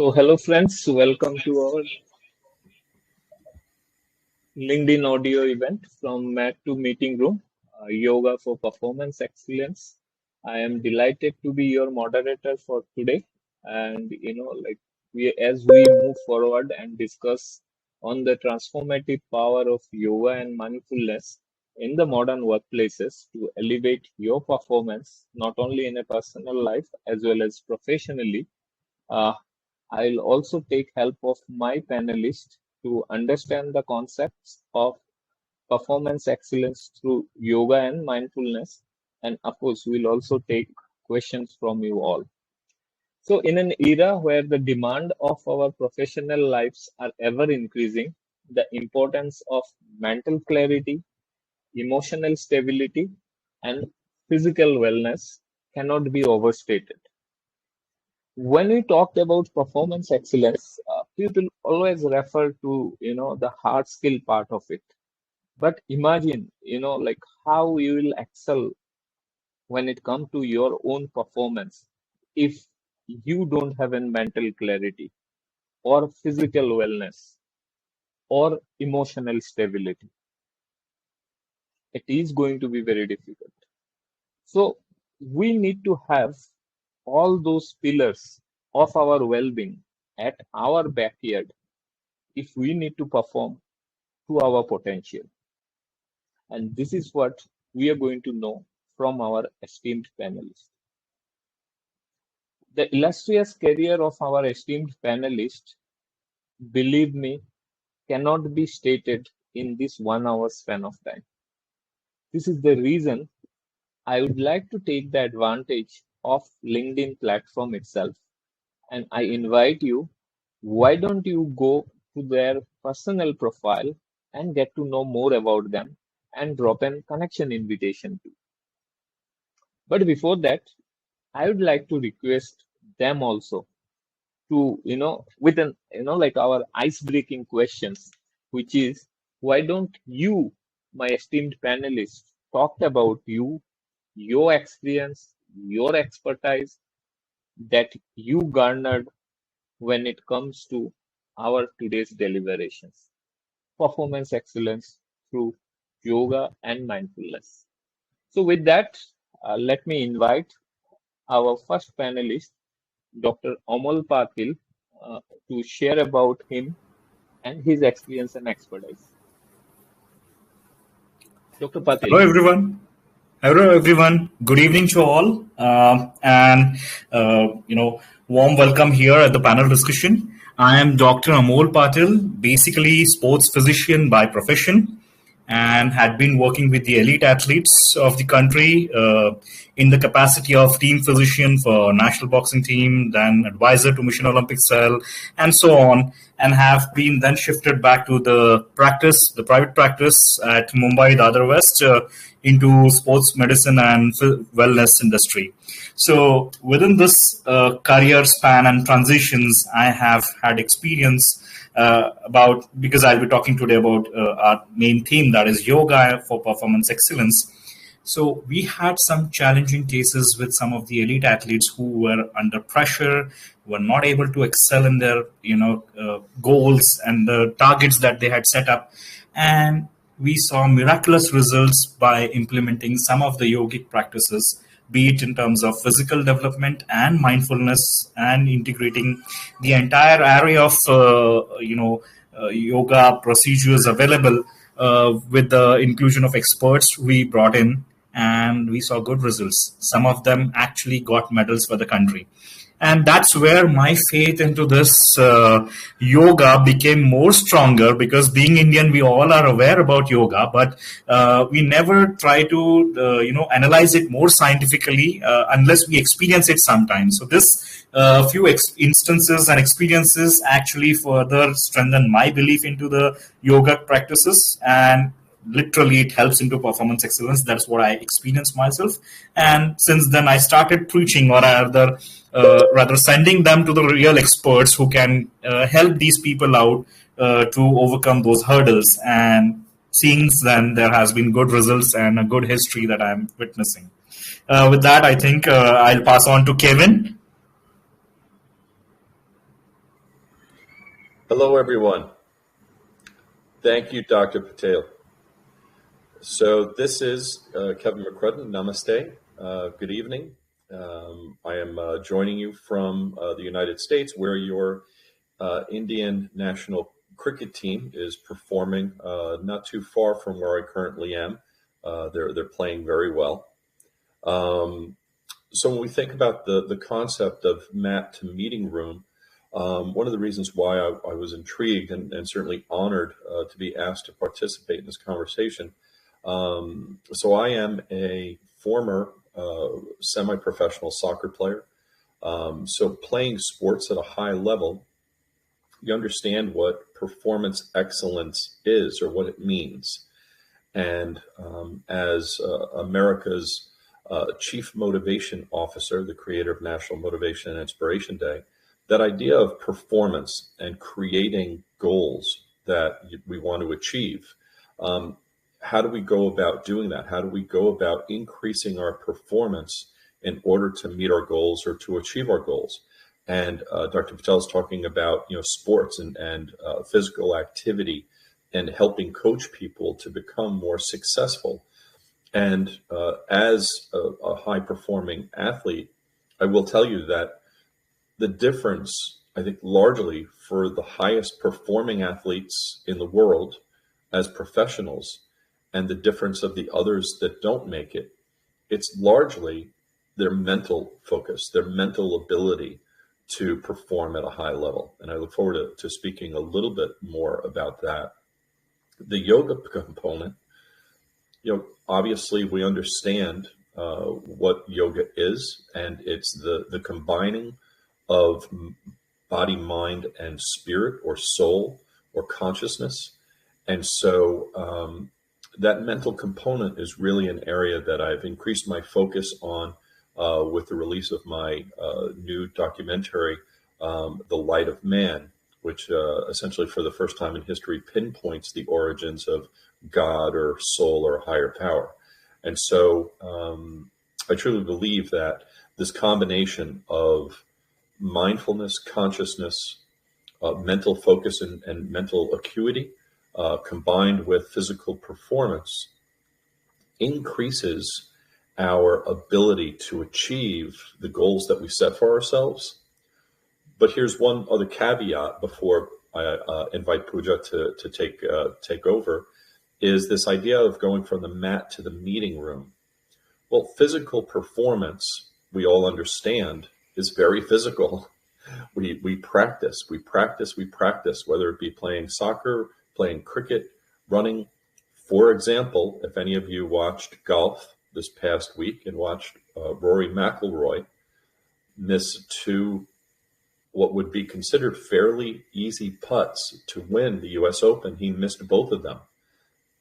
Hello friends, welcome to our LinkedIn audio event from Mat to Meeting Room, Yoga for Performance Excellence. I am delighted to be your moderator for today. And as we move forward and discuss on the transformative power of yoga and mindfulness in the modern workplaces to elevate your performance, not only in a personal life as well as professionally. uh, I'll also take help of my panelists to understand the concepts of performance excellence through yoga and mindfulness. And of course, we'll also take questions from you all. So, in an era where the demand of our professional lives are ever increasing, the importance of mental clarity, emotional stability, and physical wellness cannot be overstated. When we talked about performance excellence, people always refer to the hard skill part of it. But imagine like how you will excel when it comes to your own performance if you don't have a mental clarity or physical wellness or emotional stability. It is going to be very difficult. So we need to have all those pillars of our well-being at our backyard if we need to perform to our potential. And this is what we are going to know from our esteemed panelists. The illustrious career of our esteemed panelists, believe me, cannot be stated in this 1 hour span of time. This is the reason I would like to take the advantage of LinkedIn platform itself. And I invite you, why don't you go to their personal profile and get to know more about them and drop an connection invitation too. But before that, I would like to request them also to, with an, like our ice breaking questions, which is, why don't you, my esteemed panelists, talk about you, your experience, your expertise that you garnered when it comes to our today's deliberations, performance excellence through yoga and mindfulness. So with that, let me invite our first panelist, Dr. Amol Patil, to share about him and his experience and expertise. Dr. Hello, Patil. everyone. Hello, everyone. Good evening to all. Warm welcome here at the panel discussion. I am Dr. Amol Patil, basically sports physician by profession, and had been working with the elite athletes of the country in the capacity of team physician for national boxing team, then advisor to Mission Olympic Cell, and so on, and have been then shifted back to the private practice at Mumbai, Dadar West, into sports medicine and wellness industry. So within this career span and transitions, I have had experience about, because I'll be talking today about our main theme, that is yoga for performance excellence. So we had some challenging cases with some of the elite athletes who were under pressure, were not able to excel in their goals and the targets that they had set up, and we saw miraculous results by implementing some of the yogic practices, be it in terms of physical development and mindfulness, and integrating the entire array of yoga procedures available with the inclusion of experts we brought in, and we saw good results. Some of them actually got medals for the country. And that's where my faith into this yoga became more stronger, because being Indian, we all are aware about yoga, but we never try to analyze it more scientifically unless we experience it sometimes. So this few instances and experiences actually further strengthen my belief into the yoga practices, and literally it helps into performance excellence. That's what I experienced myself, and since then I started preaching, or rather sending them to the real experts who can help these people out to overcome those hurdles. And since then there has been good results and a good history that I'm witnessing. With that, I think I'll pass on to Kevin. Hello, everyone. Thank you, Dr. Patel. So this is Kevin McCrudden. Namaste. Good evening. I am joining you from the United States, where your Indian national cricket team is performing not too far from where I currently am. They're playing very well. So when we think about the concept of mat to meeting room, one of the reasons why I was intrigued and certainly honored to be asked to participate in this conversation. So I am a former semi-professional soccer player. So playing sports at a high level, you understand what performance excellence is or what it means. And as America's Chief Motivation Officer, the creator of National Motivation and Inspiration Day, that idea of performance and creating goals that we want to achieve, how do we go about doing that? How do we go about increasing our performance in order to meet our goals or to achieve our goals? And Dr. Patel is talking about sports and physical activity and helping coach people to become more successful. And as a high-performing athlete, I will tell you that the difference, I think, largely for the highest performing athletes in the world as professionals and the difference of the others that don't make it, it's largely their mental focus, their mental ability to perform at a high level. And I look forward to speaking a little bit more about that. The yoga component, obviously we understand what yoga is, and it's the combining of body, mind, and spirit, or soul, or consciousness. And so that mental component is really an area that I've increased my focus on with the release of my new documentary, The Light of Man, which essentially for the first time in history pinpoints the origins of God or soul or higher power. And so I truly believe that this combination of mindfulness, consciousness, mental focus, and mental acuity, combined with physical performance, increases our ability to achieve the goals that we set for ourselves. But here's one other caveat before I invite Pooja to take over, is this idea of going from the mat to the meeting room. Well, physical performance, we all understand, is very physical. We practice, whether it be playing soccer, playing cricket, running. For example, if any of you watched golf this past week and watched Rory McIlroy miss two what would be considered fairly easy putts to win the U.S. Open, he missed both of them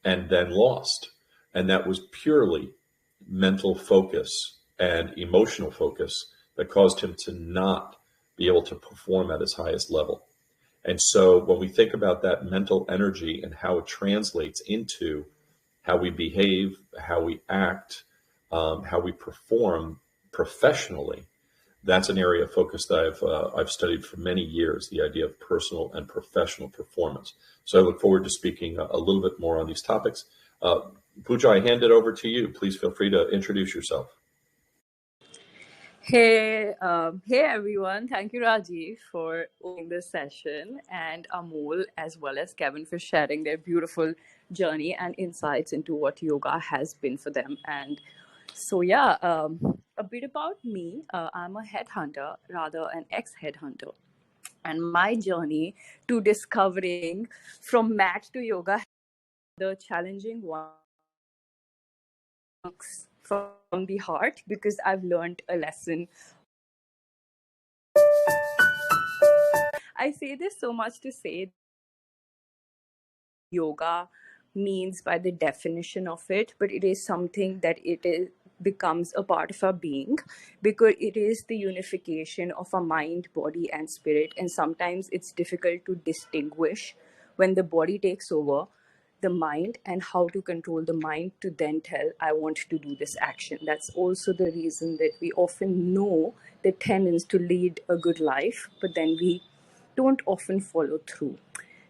and then lost. And that was purely mental focus and emotional focus that caused him to not be able to perform at his highest level. And so when we think about that mental energy and how it translates into how we behave, how we act, how we perform professionally, that's an area of focus that I've studied for many years, the idea of personal and professional performance. So I look forward to speaking a little bit more on these topics. Pooja, I hand it over to you. Please feel free to introduce yourself. Hey everyone. Thank you, Rajiv, for opening this session, and Amol as well as Kevin for sharing their beautiful journey and insights into what yoga has been for them. And so, a bit about me. I'm a headhunter, rather an ex-headhunter. And my journey to discovering from mat to yoga, the challenging one, from the heart, because I've learned a lesson. I say this so much to say yoga means by the definition of it, but it is something that becomes a part of our being, because it is the unification of our mind, body, and spirit. And sometimes it's difficult to distinguish when the body takes over the mind and how to control the mind to then tell, I want to do this action. That's also the reason that we often know the tenets to lead a good life, but then we don't often follow through.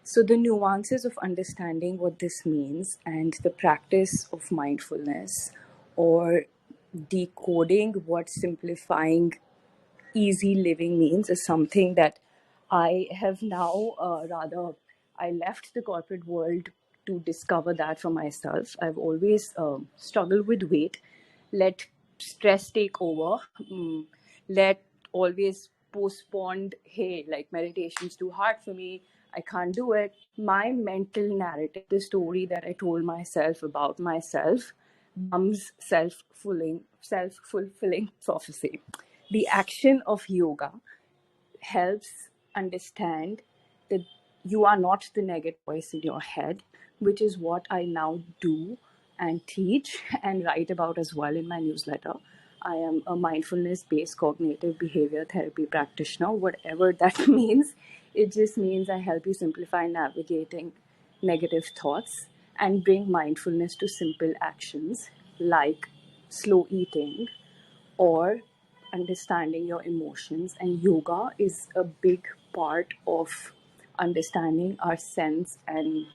So, the nuances of understanding what this means and the practice of mindfulness, or decoding what simplifying easy living means, is something that I have now I left the corporate world to discover that for myself. I've always struggled with weight, let stress take over, let always postponed, hey, like meditation's too hard for me, I can't do it. My mental narrative, the story that I told myself about myself, becomes self-fulfilling prophecy. The action of yoga helps understand that you are not the negative voice in your head, which is what I now do and teach and write about as well in my newsletter. I am a mindfulness-based cognitive behavior therapy practitioner, whatever that means. It just means I help you simplify navigating negative thoughts and bring mindfulness to simple actions like slow eating or understanding your emotions. And yoga is a big part of understanding our sense and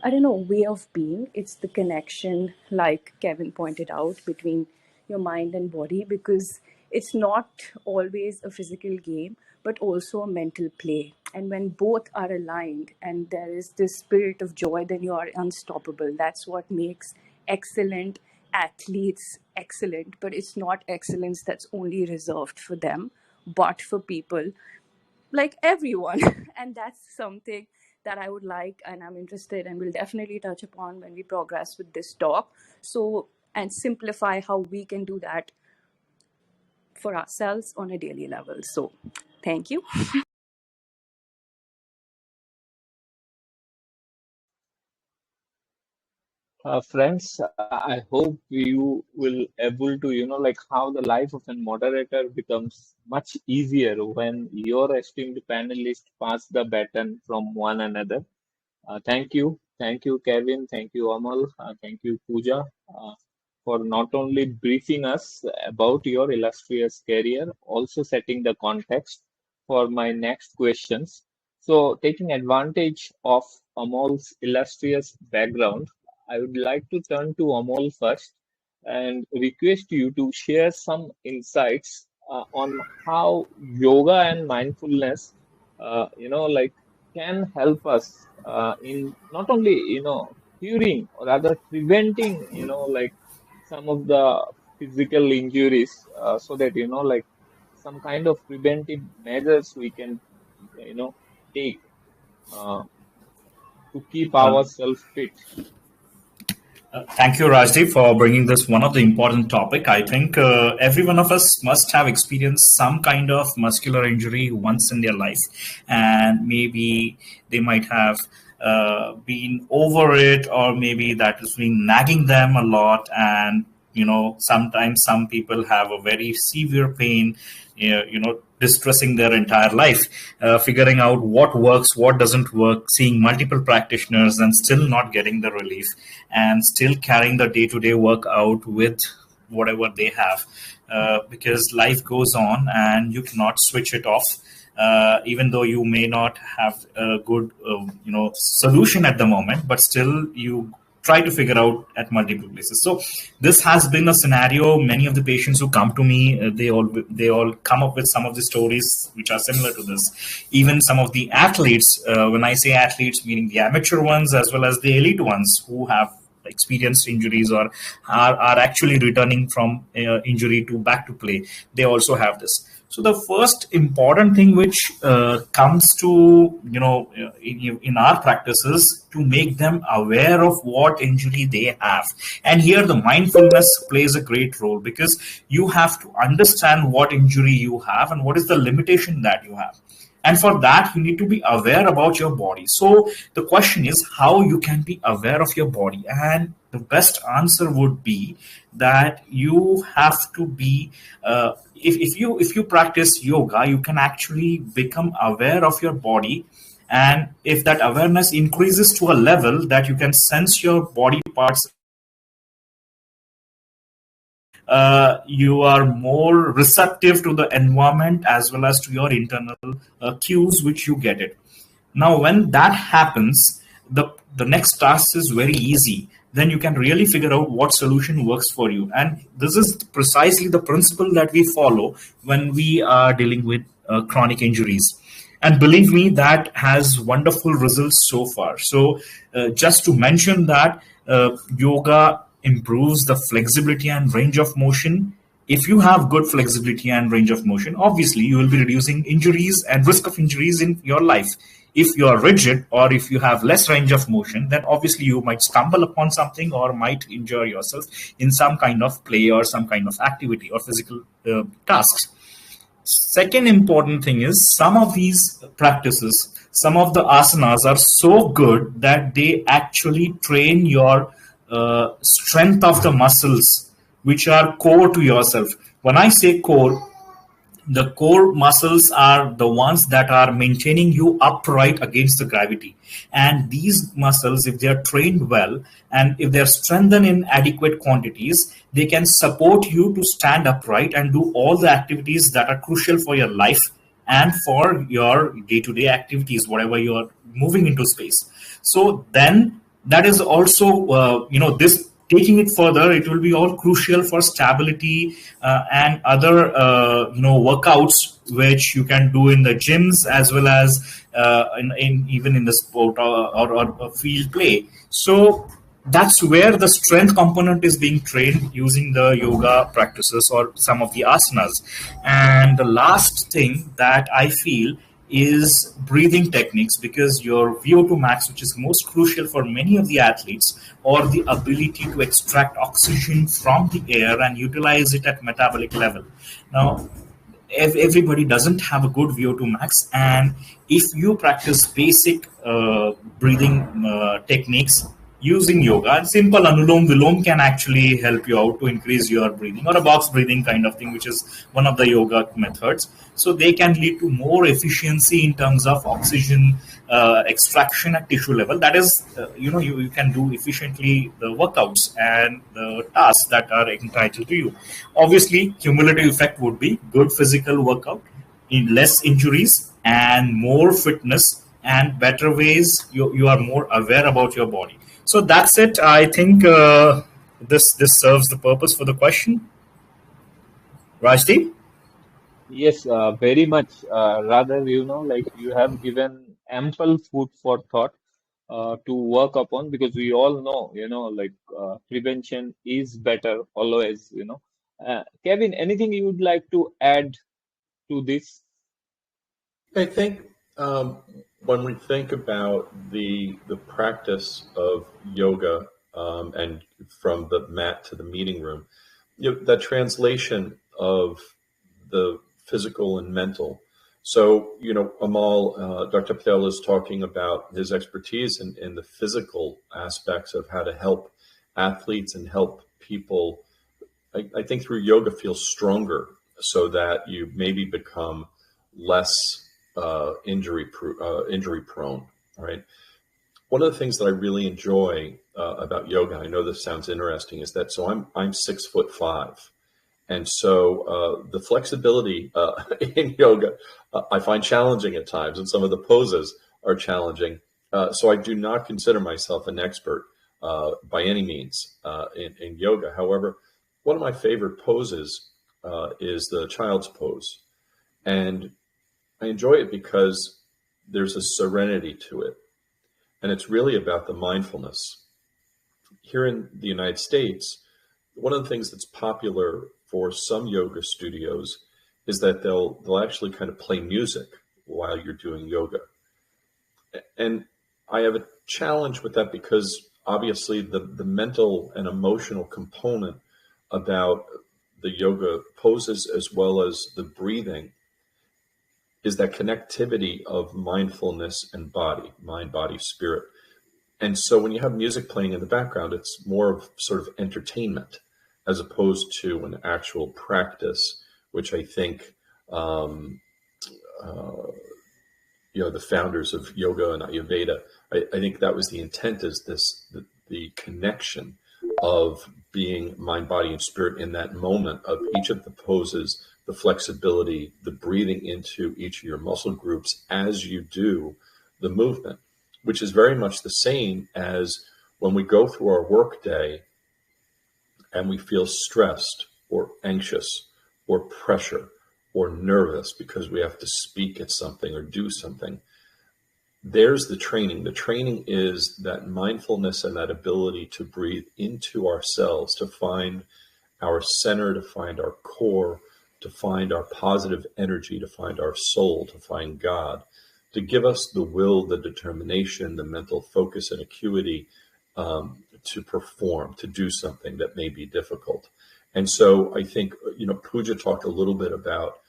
I don't know, way of being. It's the connection, like Kevin pointed out, between your mind and body, because it's not always a physical game, but also a mental play. And when both are aligned and there is this spirit of joy, then you are unstoppable. That's what makes excellent athletes excellent. But it's not excellence that's only reserved for them, but for people like everyone. And that's something that I would like and I'm interested and will definitely touch upon when we progress with this talk. So, and simplify how we can do that for ourselves on a daily level. So, thank you. Friends, I hope you will able to, like how the life of a moderator becomes much easier when your esteemed panelists pass the baton from one another. Thank you, Kevin. Thank you, Amal. Thank you, Pooja, for not only briefing us about your illustrious career, also setting the context for my next questions. So, taking advantage of Amal's illustrious background, I would like to turn to Amal first and request you to share some insights on how yoga and mindfulness, like can help us in not only curing or rather preventing like some of the physical injuries, so that like some kind of preventive measures we can take uh, to keep Uh, ourselves fit. Thank you, Rajdeep, for bringing this one of the important topic. I think every one of us must have experienced some kind of muscular injury once in their life, and maybe they might have been over it, or maybe that has been nagging them a lot. And sometimes some people have a very severe pain, distressing their entire life, figuring out what works, what doesn't work, seeing multiple practitioners and still not getting the relief, and still carrying the day-to-day work out with whatever they have, because life goes on and you cannot switch it off. Even though you may not have a good solution at the moment, but still you try to figure out at multiple places. So this has been a scenario. Many of the patients who come to me, they all come up with some of the stories which are similar to this. Even some of the athletes, when I say athletes, meaning the amateur ones as well as the elite ones who have experienced injuries or are actually returning from injury to back to play, they also have this. So the first important thing which comes to in our practices, to make them aware of what injury they have. And here the mindfulness plays a great role, because you have to understand what injury you have and what is the limitation that you have. And for that, you need to be aware about your body. So the question is how you can be aware of your body. And the best answer would be that you have to be, if you practice yoga, you can actually become aware of your body. And if that awareness increases to a level that you can sense your body parts you are more receptive to the environment as well as to your internal cues which you get it. Now, when that happens, the next task is very easy. Then you can really figure out what solution works for you. And this is precisely the principle that we follow when we are dealing with chronic injuries. And believe me, that has wonderful results so far. So, just to mention that yoga improves the flexibility and range of motion. If you have good flexibility and range of motion, obviously you will be reducing injuries and risk of injuries in your life. If you are rigid or if you have less range of motion, then obviously you might stumble upon something or might injure yourself in some kind of play or some kind of activity or physical tasks. Second important thing is some of these practices, some of the asanas are so good that they actually train your strength of the muscles which are core to yourself. When I say core, the core muscles are the ones that are maintaining you upright against the gravity. And these muscles, if they are trained well and if they are strengthened in adequate quantities, they can support you to stand upright and do all the activities that are crucial for your life and for your day-to-day activities, whatever you are moving into space. So then that is also, this taking it further, it will be all crucial for stability and other, workouts which you can do in the gyms as well as even in the sport or field play. So that's where the strength component is being trained using the yoga practices or some of the asanas. And the last thing that I feel is breathing techniques, because your VO2 max, which is most crucial for many of the athletes, or the ability to extract oxygen from the air and utilize it at metabolic level. Now, everybody doesn't have a good VO2 max, and if you practice basic breathing techniques using yoga, and simple Anulom Vilom can actually help you out to increase your breathing, or a box breathing kind of thing, which is one of the yoga methods. So they can lead to more efficiency in terms of oxygen extraction at tissue level. That is, you can do efficiently the workouts and the tasks that are entitled to you. Obviously, cumulative effect would be good physical workout, in less injuries and more fitness and better ways. You are more aware about your body. So that's it. I think this serves the purpose for the question. Rajdeep? Yes, very much. Rather, you have given ample food for thought to work upon, because we all know, prevention is better always, Kevin, anything you would like to add to this? I think when we think about the practice of yoga and from the mat to the meeting room, that translation of the physical and mental. So, Amal, Dr. Patel is talking about his expertise in the physical aspects of how to help athletes and help people, I think, through yoga feel stronger so that you maybe become less injury prone, right? One of the things that I really enjoy about yoga, I know this sounds interesting, is that I'm 6'5". And so the flexibility in yoga, I find challenging at times, and some of the poses are challenging. So I do not consider myself an expert by any means in yoga. However, one of my favorite poses is the child's pose. And I enjoy it because there's a serenity to it. And it's really about the mindfulness. Here in the United States, one of the things that's popular for some yoga studios is that they'll actually kind of play music while you're doing yoga. And I have a challenge with that because obviously the mental and emotional component about the yoga poses as well as the breathing is that connectivity of mindfulness and body, mind, body, spirit. And so when you have music playing in the background, it's more of sort of entertainment as opposed to an actual practice, which I think, the founders of yoga and Ayurveda, I think that was the intent, is the connection of being mind, body, and spirit in that moment of each of the poses, the flexibility, the breathing into each of your muscle groups as you do the movement, which is very much the same as when we go through our work day and we feel stressed or anxious or pressure or nervous because we have to speak at something or do something. There's the training. The training is that mindfulness and that ability to breathe into ourselves, to find our center, to find our core, to find our positive energy, to find our soul, to find God, to give us the will, the determination, the mental focus and acuity to perform, to do something that may be difficult. And so I think, Pooja talked a little bit about,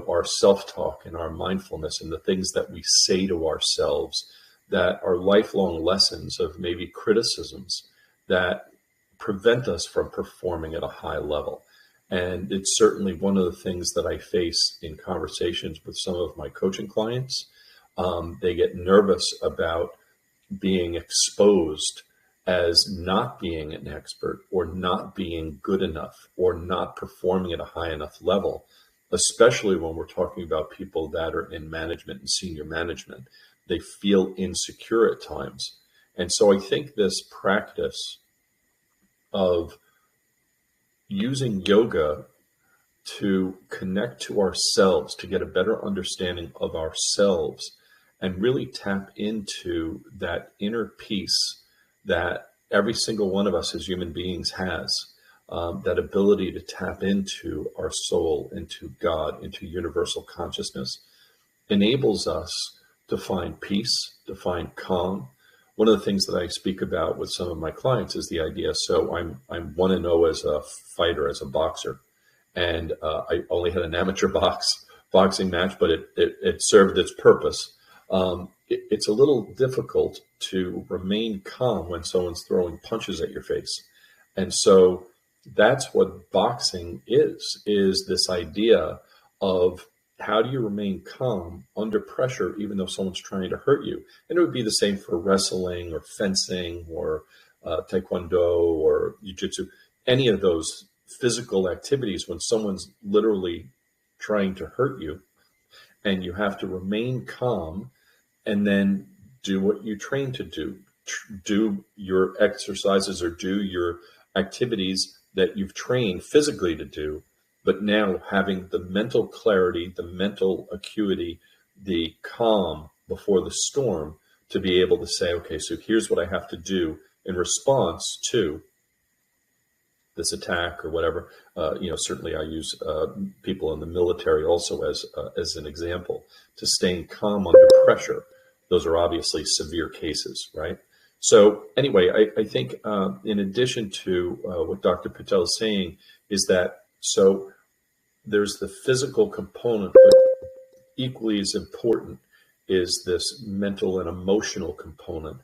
our self-talk and our mindfulness and the things that we say to ourselves that are lifelong lessons of maybe criticisms that prevent us from performing at a high level. And it's certainly one of the things that I face in conversations with some of my coaching clients. They get nervous about being exposed as not being an expert or not being good enough or not performing at a high enough level, especially when we're talking about people that are in management and senior management. They feel insecure at times. And so I think this practice of using yoga to connect to ourselves, to get a better understanding of ourselves, and really tap into that inner peace that every single one of us as human beings has, that ability to tap into our soul, into God, into universal consciousness, enables us to find peace, to find calm. One of the things that I speak about with some of my clients is the idea, so I'm 1-0 as a fighter, as a boxer, and I only had an amateur boxing match, but it served its purpose. It's a little difficult to remain calm when someone's throwing punches at your face. And so that's what boxing is this idea of how do you remain calm under pressure, even though someone's trying to hurt you? And it would be the same for wrestling or fencing or taekwondo or jiu-jitsu, any of those physical activities when someone's literally trying to hurt you, and you have to remain calm and then do what you train to do. Do your exercises or do your activities that you've trained physically to do, but now having the mental clarity, the mental acuity, the calm before the storm to be able to say, okay, so here's what I have to do in response to this attack or whatever. Certainly I use people in the military also as an example to staying calm under pressure. Those are obviously severe cases, right? So anyway, I think in addition to what Dr. Patel is saying is that, so there's the physical component, but equally as important is this mental and emotional component,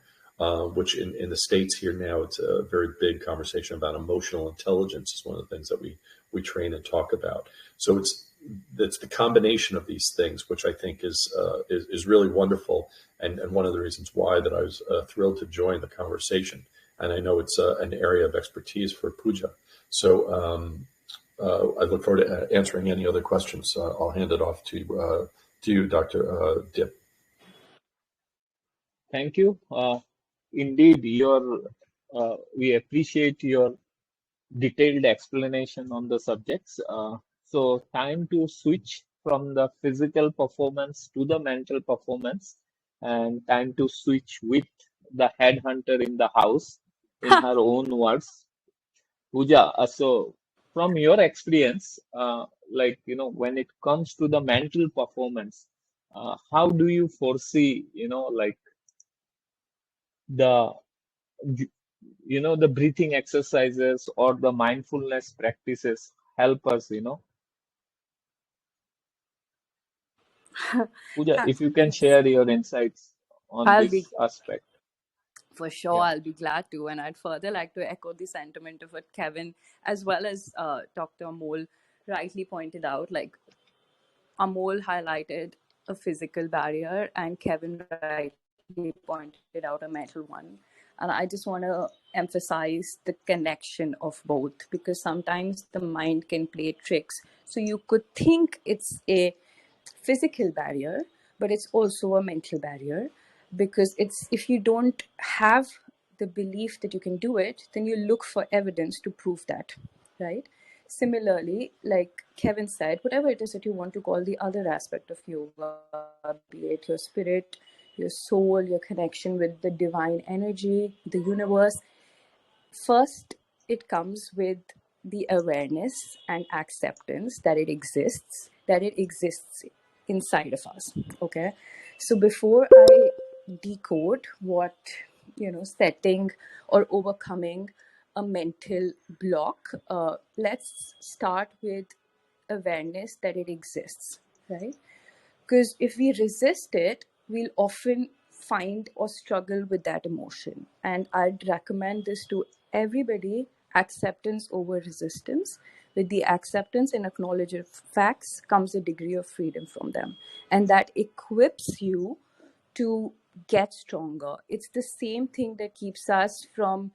which in the States here now, it's a very big conversation about emotional intelligence. Is one of the things that we train and talk about. So it's the combination of these things, which I think is really wonderful, and one of the reasons why that I was thrilled to join the conversation. And I know it's an area of expertise for Pooja. So I look forward to answering any other questions. I'll hand it off to you, Dr. Dip. Thank you. Indeed, we appreciate your detailed explanation on the subjects. So time to switch from the physical performance to the mental performance, and time to switch with the headhunter in the house, in her own words. Pooja, so from your experience, when it comes to the mental performance, how do you foresee, the the breathing exercises or the mindfulness practices help us, Pooja, if you can share your insights on this aspect. For sure, I'll be glad to. And I'd further like to echo the sentiment of what Kevin, as well as Dr. Amol, rightly pointed out. Like, Amol highlighted a physical barrier, and Kevin rightly pointed out a mental one. And I just want to emphasize the connection of both, because sometimes the mind can play tricks. So you could think it's a physical barrier, but it's also a mental barrier, because it's, if you don't have the belief that you can do it, then you look for evidence to prove that, right? Similarly, like Kevin said, whatever it is that you want to call the other aspect of yoga, be it your spirit, your soul, your connection with the divine energy, the universe, first it comes with the awareness and acceptance that it exists inside of us. Okay, so before I decode what, setting or overcoming a mental block, let's start with awareness that it exists, right? Because if we resist it, we'll often find or struggle with that emotion. And I'd recommend this to everybody: acceptance over resistance. With the acceptance and acknowledge of facts comes a degree of freedom from them. And that equips you to get stronger. It's the same thing that keeps us from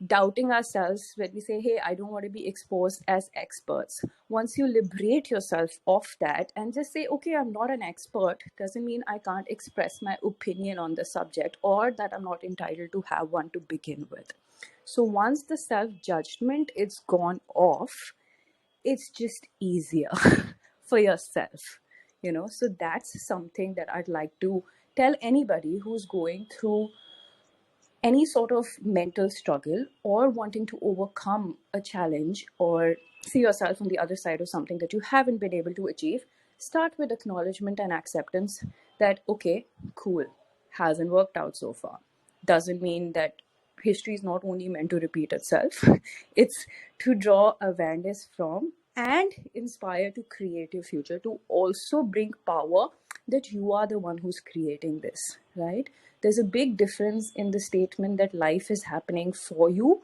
doubting ourselves when we say, hey, I don't want to be exposed as experts. Once you liberate yourself of that and just say, okay, I'm not an expert, doesn't mean I can't express my opinion on the subject, or that I'm not entitled to have one to begin with. So once the self-judgment is gone off, it's just easier for yourself, So that's something that I'd like to tell anybody who's going through any sort of mental struggle or wanting to overcome a challenge or see yourself on the other side of something that you haven't been able to achieve. Start with acknowledgement and acceptance that, okay, cool, hasn't worked out so far. Doesn't mean that history is not only meant to repeat itself, it's to draw awareness from and inspire to create your future, to also bring power that you are the one who's creating this, right? There's a big difference in the statement that life is happening for you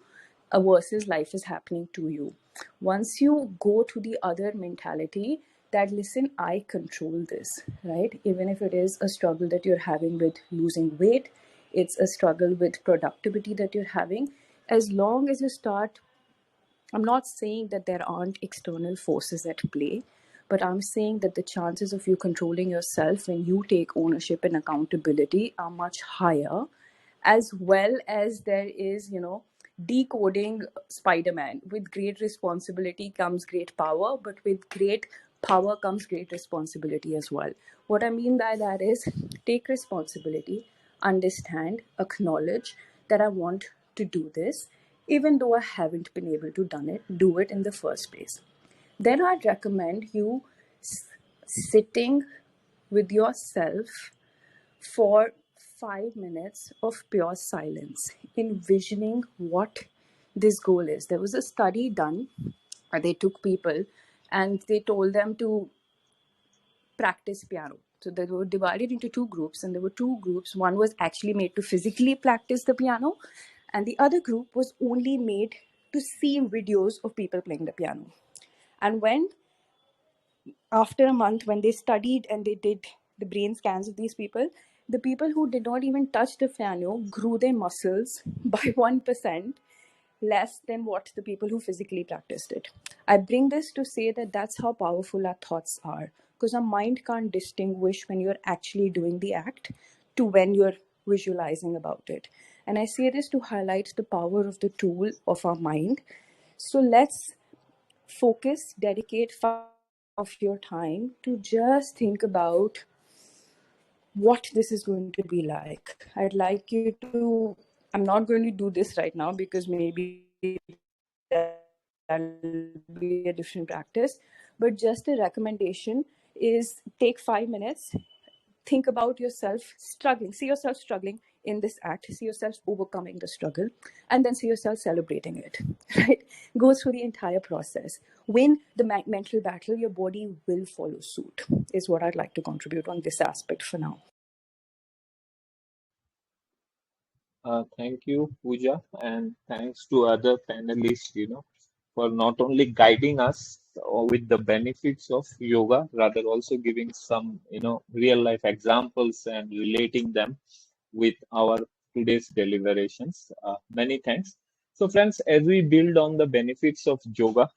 versus life is happening to you. Once you go to the other mentality that, listen, I control this, right? Even if it is a struggle that you're having with losing weight, it's a struggle with productivity that you're having, as long as you start, I'm not saying that there aren't external forces at play, but I'm saying that the chances of you controlling yourself when you take ownership and accountability are much higher, as well as there is, decoding Spider-Man. With great responsibility comes great power, but with great power comes great responsibility as well. What I mean by that is, take responsibility, understand, acknowledge that I want to do this, even though I haven't been able to do it in the first place. Then I'd recommend you sitting with yourself for 5 minutes of pure silence, envisioning what this goal is. There was a study done where they took people and they told them to practice piano. So they were divided into two groups, and there were two groups. One was actually made to physically practice the piano, and the other group was only made to see videos of people playing the piano. And when, after a month, when they studied and they did the brain scans of these people, the people who did not even touch the piano grew their muscles by 1% less than what the people who physically practiced it. I bring this to say that that's how powerful our thoughts are, because our mind can't distinguish when you're actually doing the act to when you're visualizing about it. And I say this to highlight the power of the tool of our mind. So let's focus, dedicate 5 of your time to just think about what this is going to be like. I'd like you to, I'm not going to do this right now because maybe that'll be a different practice, but just a recommendation is take 5 minutes, think about yourself struggling, see yourself struggling in this act, see yourself overcoming the struggle, and then see yourself celebrating it, right? Go through the entire process. Win the mental battle, your body will follow suit, is what I'd like to contribute on this aspect for now. Thank you, Pooja, and thanks to other panelists, for not only guiding us with the benefits of yoga, rather also giving some, real life examples and relating them with our today's deliberations. Many thanks. So, friends, as we build on the benefits of yoga,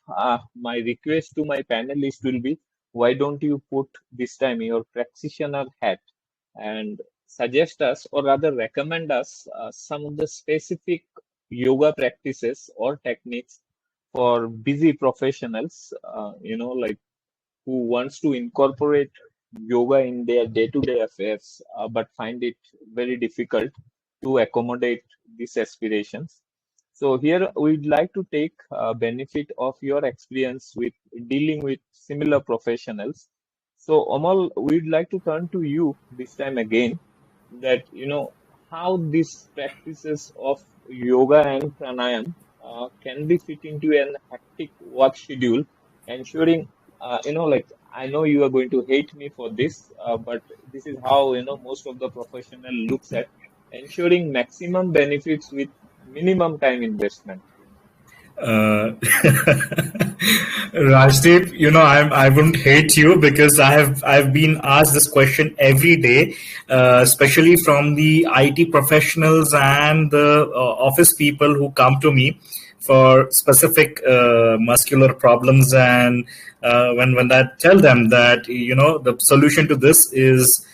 my request to my panelists will be, why don't you put this time your practitioner hat and suggest us, or rather recommend us, some of the specific yoga practices or techniques for busy professionals, like who wants to incorporate yoga in their day-to-day affairs, but find it very difficult to accommodate these aspirations. So here we'd like to take benefit of your experience with dealing with similar professionals. So Amal, we'd like to turn to you this time again, that how these practices of yoga and pranayam can be fit into an hectic work schedule, ensuring like, I know you are going to hate me for this, but this is how most of the professional looks at ensuring maximum benefits with minimum time investment. Rajdeep, I wouldn't hate you because I've been asked this question every day, especially from the IT professionals and the office people who come to me for specific muscular problems, and when I tell them that the solution to this is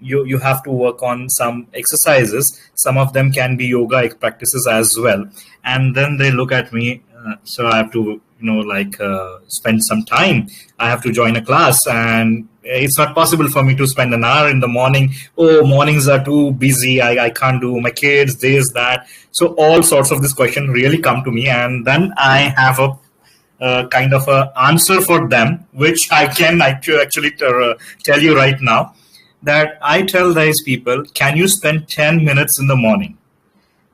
you have to work on some exercises. Some of them can be yoga practices as well, and then they look at me. So I have to spend some time. I have to join a class, and it's not possible for me to spend an hour in the morning. Oh, mornings are too busy. I can't do my kids, this, that. So all sorts of this question really come to me, and then I have a kind of a answer for them, which I can actually tell you right now. That I tell these people, can you spend 10 minutes in the morning?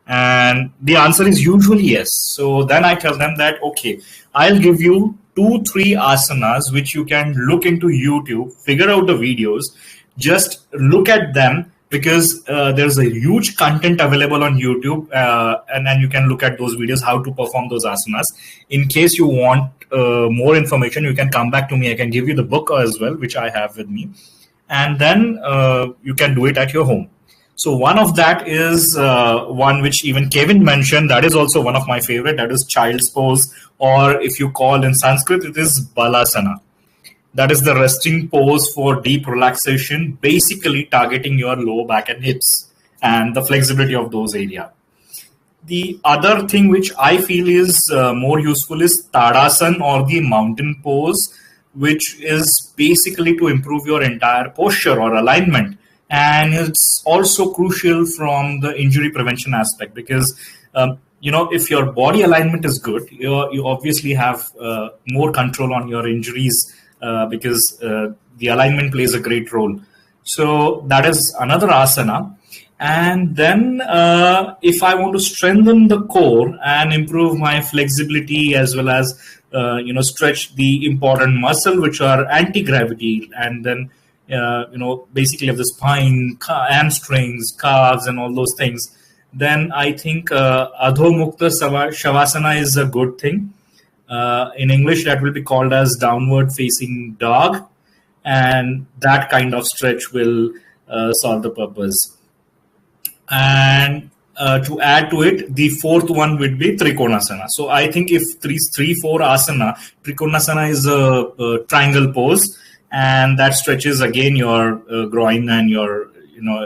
And the answer is usually yes. So then I tell them that, okay, I'll give you 2-3 asanas which you can look into YouTube, figure out the videos, just look at them, because there's a huge content available on YouTube, and then you can look at those videos, how to perform those asanas. In case you want more information, you can come back to me. I can give you the book as well, which I have with me. And then you can do it at your home. So one of that is one which even Kevin mentioned. That is also one of my favorite. That is child's pose, or if you call in Sanskrit, it is balasana. That is the resting pose for deep relaxation, basically targeting your lower back and hips and the flexibility of those areas. The other thing which I feel is more useful is Tadasana, or the mountain pose, which is basically to improve your entire posture or alignment. And it's also crucial from the injury prevention aspect, because if your body alignment is good, you obviously have more control on your injuries, because the alignment plays a great role. So that is another asana. And then if I want to strengthen the core and improve my flexibility, as well as stretch the important muscle which are anti-gravity, and then basically of the spine, hamstrings, calves, and all those things, then I think Adho Mukta Shavasana is a good thing. In English, that will be called as downward facing dog, and that kind of stretch will solve the purpose. And to add to it, the fourth one would be Trikonasana. So I think if 3-4 asana, Trikonasana is a triangle pose, and that stretches again your groin and your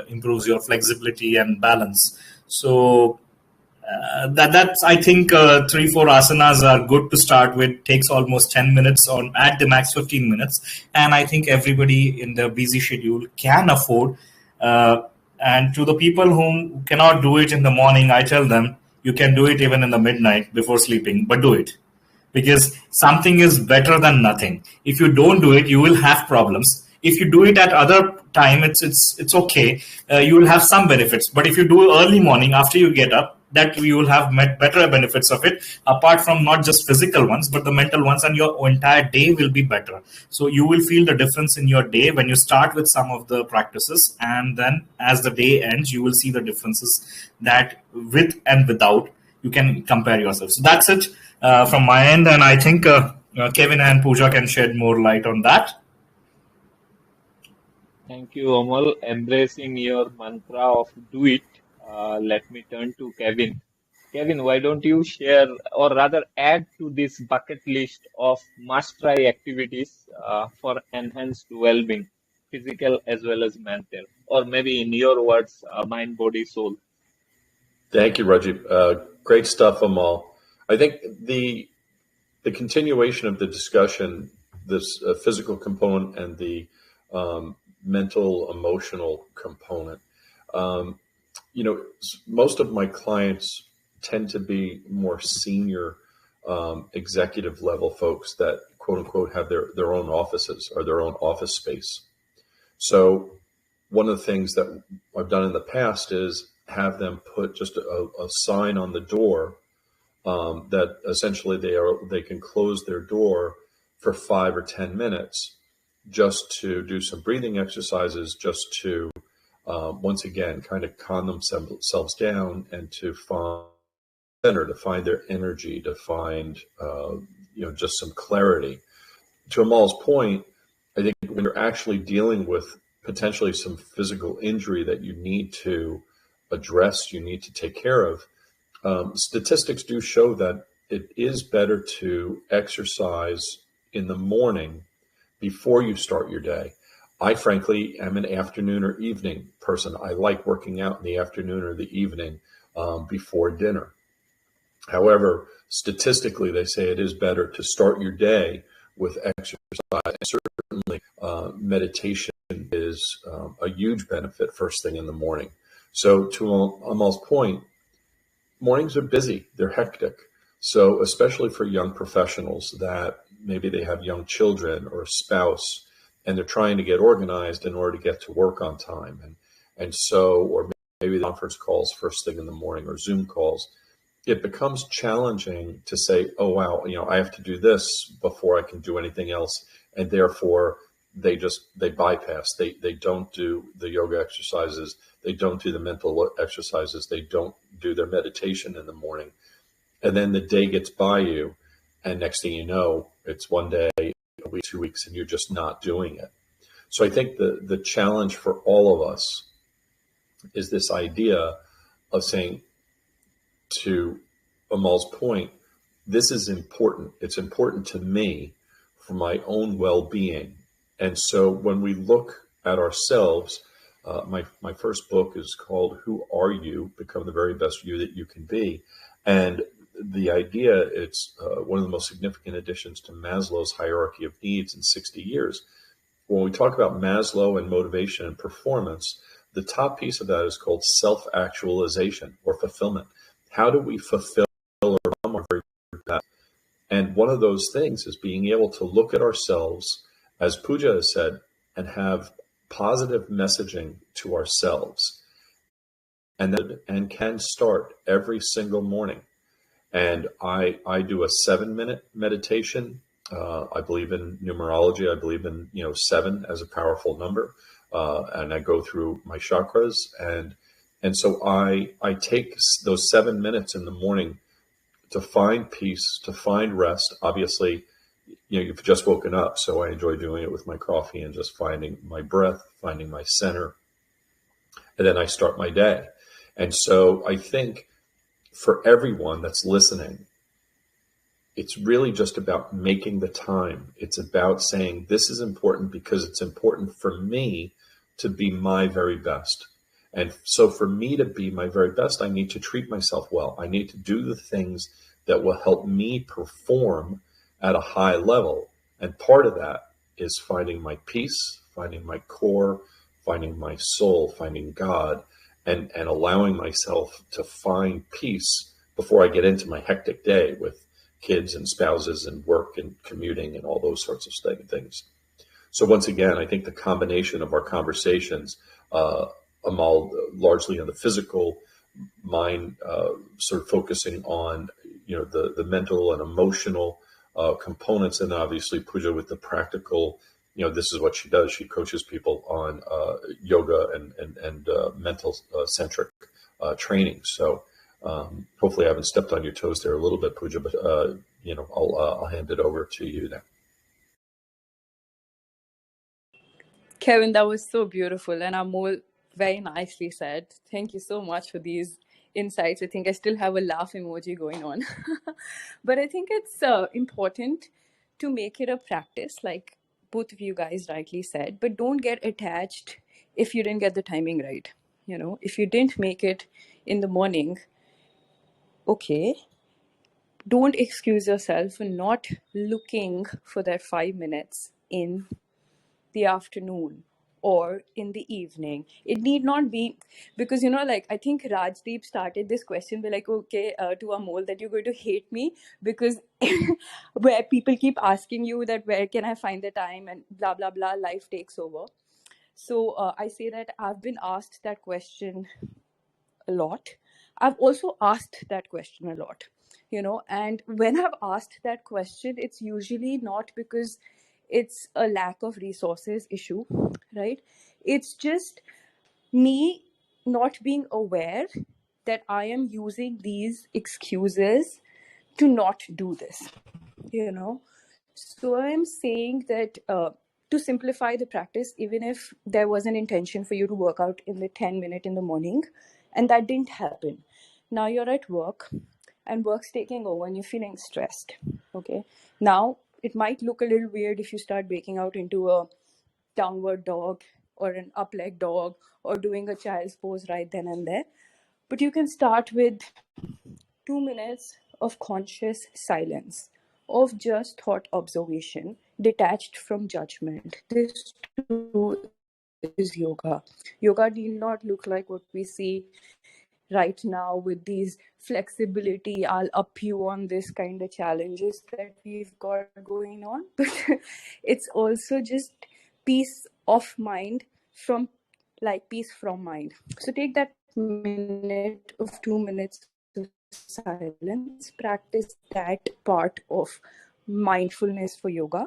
improves your flexibility and balance. So that's I think 3-4 asanas are good to start with. Takes almost 10 minutes, or at the max 15 minutes, and I think everybody in their busy schedule can afford. And to the people who cannot do it in the morning, I tell them you can do it even in the midnight before sleeping, but do it. Because something is better than nothing. If you don't do it, you will have problems. If you do it at other time, it's okay. You will have some benefits. But if you do early morning after you get up, that you will have better benefits of it, apart from not just physical ones, but the mental ones, and your entire day will be better. So you will feel the difference in your day when you start with some of the practices, and then as the day ends, you will see the differences that with and without, you can compare yourself. So that's it from my end, and I think Kevin and Pooja can shed more light on that. Thank you, Amal. Embracing your mantra of do it. let me turn to Kevin. Kevin, why don't you share or rather add to this bucket list of must-try activities for enhanced well-being, physical as well as mental, or maybe in your words, mind, body, soul. Thank you, Rajiv. Great stuff, Amal. I think the continuation of the discussion, this physical component and the mental, emotional component. Most of my clients tend to be more senior executive level folks that quote unquote have their own offices or their own office space. So one of the things that I've done in the past is have them put just a sign on the door that essentially they can close their door for 5 or 10 minutes just to do some breathing exercises, just to once again kind of calm themselves down and to find center, to find their energy, to find just some clarity. To Amal's point, I think when you're actually dealing with potentially some physical injury that you need to address, you need to take care of, statistics do show that it is better to exercise in the morning before you start your day. I frankly am an afternoon or evening person. I like working out in the afternoon or the evening before dinner. However, statistically, they say it is better to start your day with exercise. Certainly, meditation is a huge benefit first thing in the morning. So to Amal's point, mornings are busy, they're hectic. So especially for young professionals that maybe they have young children or a spouse and they're trying to get organized in order to get to work on time. Or maybe the conference calls first thing in the morning or Zoom calls, it becomes challenging to say, oh, wow, I have to do this before I can do anything else. And therefore they bypass, they don't do the yoga exercises. They don't do the mental exercises. They don't do their meditation in the morning. And then the day gets by you. And next thing you know, it's one day, a week, 2 weeks, and you're just not doing it. So I think the challenge for all of us is this idea of saying, to Amal's point, this is important. It's important to me for my own well-being. And so when we look at ourselves, my first book is called Who Are You? Become the Very Best You That You Can Be. And the idea, it's one of the most significant additions to Maslow's hierarchy of needs in 60 years. When we talk about Maslow and motivation and performance, the top piece of that is called self-actualization or fulfillment. How do we fulfill or become our very best? And one of those things is being able to look at ourselves, as Pooja has said, and have positive messaging to ourselves, and can start every single morning. And I do a 7-minute meditation. I believe in numerology. I believe in 7 as a powerful number, and I go through my chakras, and so I take those 7 minutes in the morning to find peace, to find rest. Obviously, you've just woken up, so I enjoy doing it with my coffee and just finding my breath, finding my center, and then I start my day. And so I think for everyone that's listening, it's really just about making the time. It's about saying, this is important because it's important for me to be my very best. And so for me to be my very best, I need to treat myself well. I need to do the things that will help me perform at a high level. And part of that is finding my peace, finding my core, finding my soul, finding God, and allowing myself to find peace before I get into my hectic day with kids and spouses and work and commuting and all those sorts of things. So once again, I think the combination of our conversations, Amal, largely on the physical mind, sort of focusing on the mental and emotional components, and obviously Pooja with the practical. This is what she does. She coaches people on yoga and mental centric training. So hopefully I haven't stepped on your toes there a little bit, Pooja, but I'll hand it over to you now. Kevin, that was so beautiful. And Amol, Very nicely said. Thank you so much for these insights. I think I still have a laugh emoji going on. But I think it's important to make it a practice, like both of you guys rightly said, but don't get attached if you didn't get the timing right. You know, if you didn't make it in the morning, okay, don't excuse yourself for not looking for that 5 minutes in the afternoon or in the evening. It need not be, because you know, like I think Rajdeep started this question by like, okay, to Amol, that you're going to hate me because where people keep asking you that where can I find the time and blah blah blah, life takes over. So I say that I've been asked that question a lot. I've also asked that question a lot, you know, and when I've asked that question, it's usually not because it's a lack of resources issue, right? It's just me not being aware that I am using these excuses to not do this, you know. So I'm saying that to simplify the practice, even if there was an intention for you to work out in the 10-minute in the morning and that didn't happen, now you're at work and work's taking over and you're feeling stressed, okay? Now it might look a little weird if you start breaking out into a downward dog or an up leg dog or doing a child's pose right then and there, but you can start with 2 minutes of conscious silence, of just thought observation, detached from judgment. This too is yoga. Yoga need not look like what we see right now with these flexibility, I'll up you on this kind of challenges that we've got going on. But it's also just peace of mind from peace from mind. So take that minute of 2 minutes of silence, practice that part of mindfulness for yoga.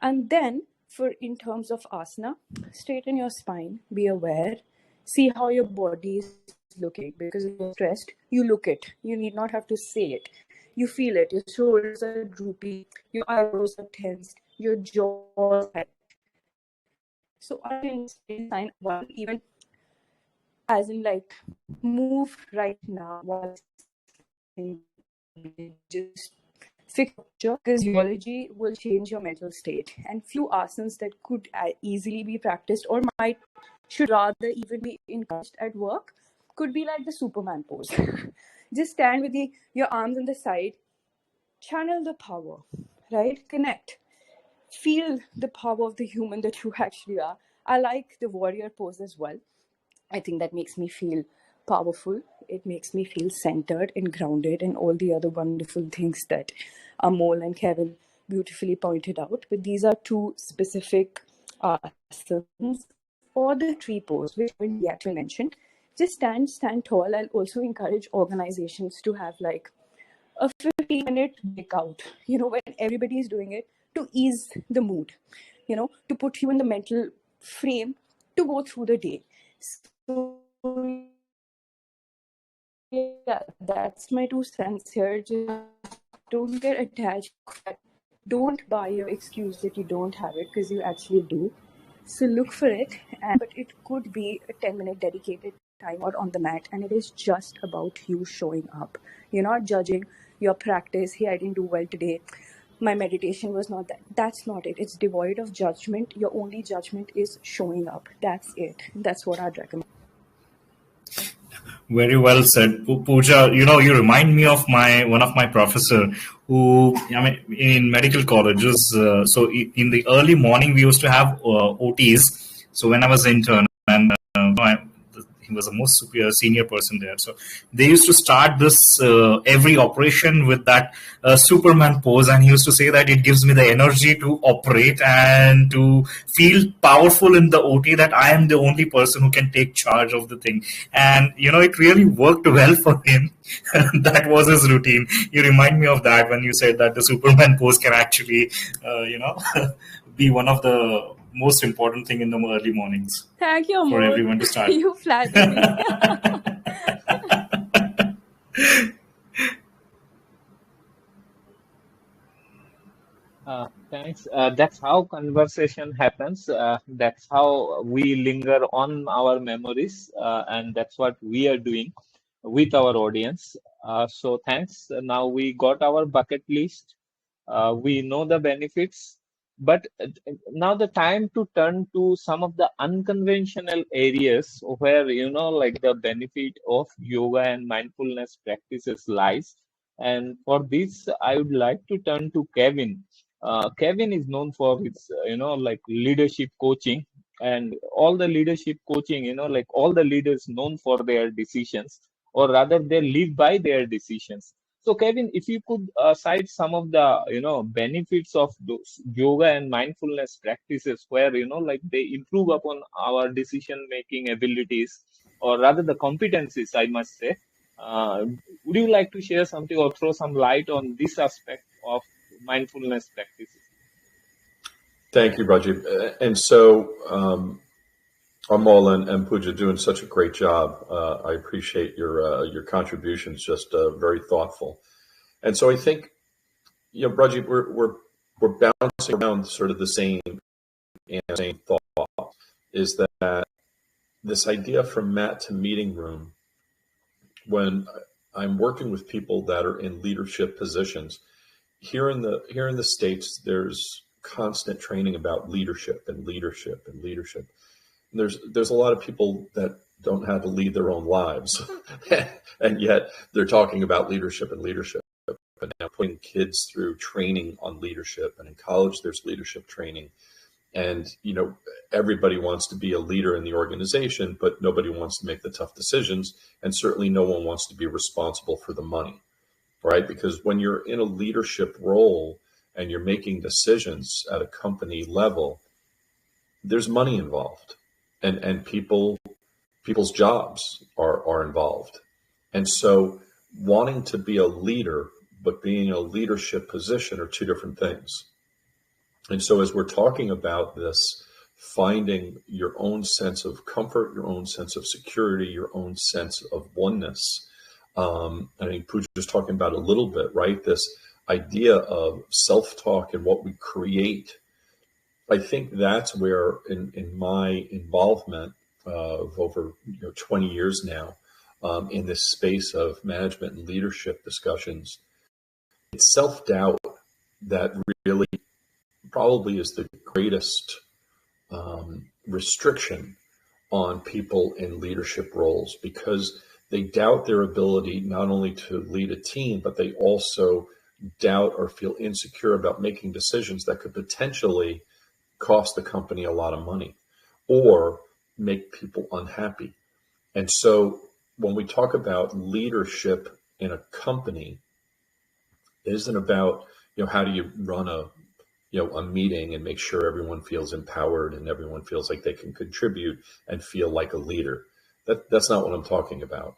And then for in terms of asana, straighten your spine, be aware, see how your body is looking, because if you're stressed, you look it. You need not have to say it. You feel it. Your shoulders are droopy, your eyebrows are tensed, your jaw is tight. So I can sign one, even as in like move right now while just fix your physiology will change your mental state. And few asanas that could easily be practiced or might should rather even be encouraged at work could be like the Superman pose. Just stand with your arms on the side, channel the power, right? Connect, feel the power of the human that you actually are. I like the warrior pose as well. I think that makes me feel powerful. It makes me feel centered and grounded and all the other wonderful things that Amol and Kevin beautifully pointed out. But these are two specific asanas, or the tree pose, which we actually mentioned. Just stand tall. I'll also encourage organizations to have like a 15-minute breakout, you know, when everybody is doing it, to ease the mood, you know, to put you in the mental frame to go through the day. So yeah, that's my 2 cents here. Just don't get attached. Don't buy your excuse that you don't have it, because you actually do. So look for it, but it could be a 10-minute dedicated time out on the mat, and it is just about you showing up. You're not judging your practice. Hey, I didn't do well today. My meditation was not that. That's not it. It's devoid of judgment. Your only judgment is showing up. That's it. That's what I'd recommend. Very well said, Pooja. You know, you remind me of one of my professor who, I mean, in medical colleges. So in the early morning, we used to have OTs. So when I was intern, and he was the most senior person there. So they used to start this every operation with that Superman pose, and he used to say that it gives me the energy to operate and to feel powerful in the OT, that I am the only person who can take charge of the thing. And you know, it really worked well for him. That was his routine. You remind me of that when you said that the Superman pose can actually, be one of the most important thing in the early mornings. Thank you, Amol, for everyone to start. You flatter me. Thanks. That's how conversation happens. That's how we linger on our memories, and that's what we are doing with our audience. So thanks. Now we got our bucket list. We know the benefits, but now the time to turn to some of the unconventional areas where, like the benefit of yoga and mindfulness practices lies. And for this, I would like to turn to Kevin. Kevin is known for his, like leadership coaching, and all the leadership coaching, like all the leaders known for their decisions, or rather they live by their decisions. So Kevin, if you could cite some of the, benefits of those yoga and mindfulness practices where, like they improve upon our decision making abilities, or rather the competencies, I must say. Uh, would you like to share something or throw some light on this aspect of mindfulness practices? Thank you, Rajiv. And so, Amol and Pooja doing such a great job. I appreciate your contributions, just very thoughtful. And so I think, Rajiv, we're bouncing around sort of the same thought, is that this idea from mat to meeting room, when I'm working with people that are in leadership positions, here in the States, there's constant training about leadership and leadership and leadership. And there's a lot of people that don't have to lead their own lives, and yet they're talking about leadership and leadership. And now putting kids through training on leadership, and in college there's leadership training. And, everybody wants to be a leader in the organization, but nobody wants to make the tough decisions. And certainly no one wants to be responsible for the money, right? Because when you're in a leadership role and you're making decisions at a company level, there's money involved, and people's jobs are involved. And so wanting to be a leader, but being in a leadership position are two different things. And so as we're talking about this, finding your own sense of comfort, your own sense of security, your own sense of oneness, I think Pooja was talking about a little bit, right? This idea of self-talk and what we create. I think that's where in my involvement of over 20 years now in this space of management and leadership discussions, it's self-doubt that really probably is the greatest restriction on people in leadership roles, because they doubt their ability not only to lead a team, but they also doubt or feel insecure about making decisions that could potentially cost the company a lot of money or make people unhappy. And so when we talk about leadership in a company, it isn't about, how do you run a meeting and make sure everyone feels empowered and everyone feels like they can contribute and feel like a leader. That's not what I'm talking about.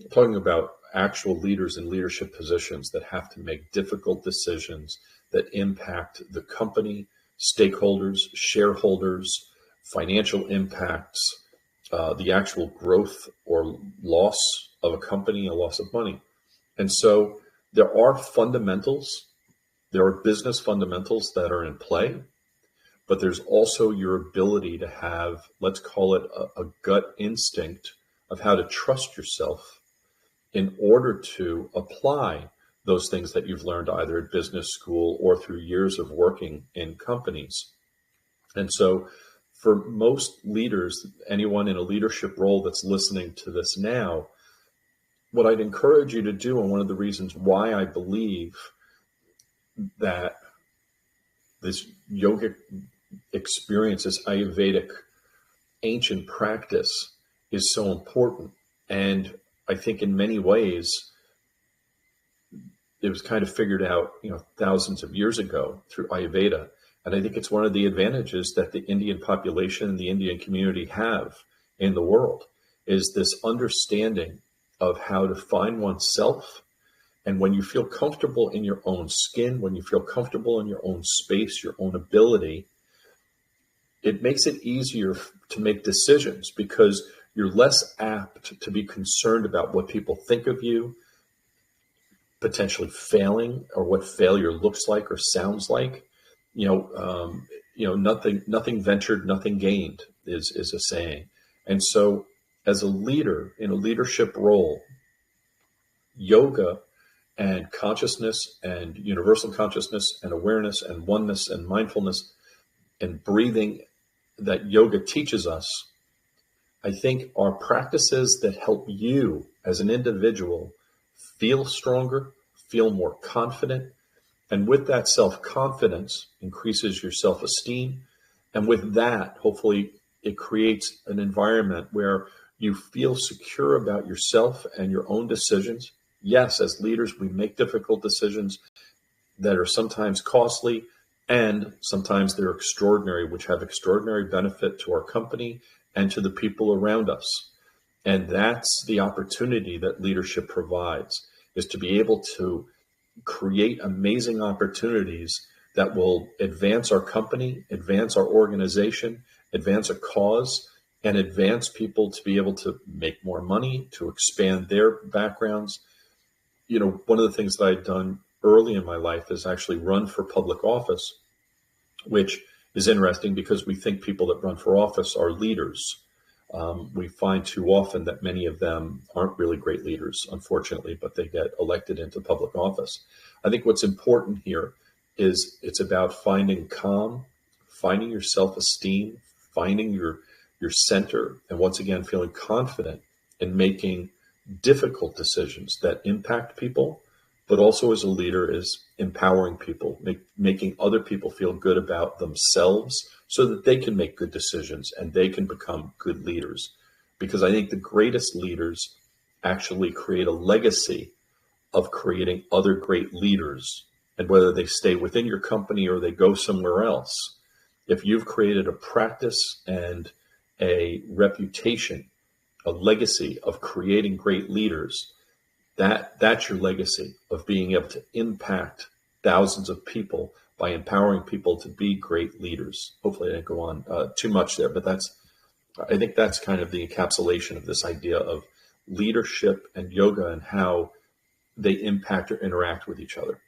I'm talking about actual leaders in leadership positions that have to make difficult decisions that impact the company, stakeholders, shareholders, financial impacts, the actual growth or loss of a company, a loss of money. And so there are fundamentals. There are business fundamentals that are in play, but there's also your ability to have, let's call it a gut instinct of how to trust yourself in order to apply those things that you've learned either at business school or through years of working in companies. And so for most leaders, anyone in a leadership role that's listening to this now, what I'd encourage you to do, and one of the reasons why I believe that this yogic experience, this Ayurvedic ancient practice, is so important. And I think in many ways, it was kind of figured out, thousands of years ago through Ayurveda. And I think it's one of the advantages that the Indian population and the Indian community have in the world, is this understanding of how to find oneself. And when you feel comfortable in your own skin, when you feel comfortable in your own space, your own ability, it makes it easier to make decisions, because you're less apt to be concerned about what people think of you, potentially failing, or what failure looks like or sounds like. nothing ventured, nothing gained is a saying. And so as a leader in a leadership role, yoga and consciousness and universal consciousness and awareness and oneness and mindfulness and breathing that yoga teaches us, I think are practices that help you as an individual feel stronger, feel more confident. And with that self-confidence increases your self-esteem. And with that, hopefully it creates an environment where you feel secure about yourself and your own decisions. Yes, as leaders, we make difficult decisions that are sometimes costly and sometimes they're extraordinary, which have extraordinary benefit to our company and to the people around us. And that's the opportunity that leadership provides, is to be able to create amazing opportunities that will advance our company, advance our organization, advance a cause, and advance people to be able to make more money, to expand their backgrounds. One of the things that I'd done early in my life is actually run for public office, which is interesting because we think people that run for office are leaders. We find too often that many of them aren't really great leaders, unfortunately, but they get elected into public office. I think what's important here is it's about finding calm, finding your self-esteem, finding your center, and once again, feeling confident in making difficult decisions that impact people, but also as a leader is empowering people, making other people feel good about themselves so that they can make good decisions and they can become good leaders. Because I think the greatest leaders actually create a legacy of creating other great leaders. And whether they stay within your company or they go somewhere else, if you've created a practice and a reputation, a legacy of creating great leaders, that's your legacy of being able to impact thousands of people by empowering people to be great leaders. Hopefully I didn't go on too much there, but I think that's kind of the encapsulation of this idea of leadership and yoga and how they impact or interact with each other.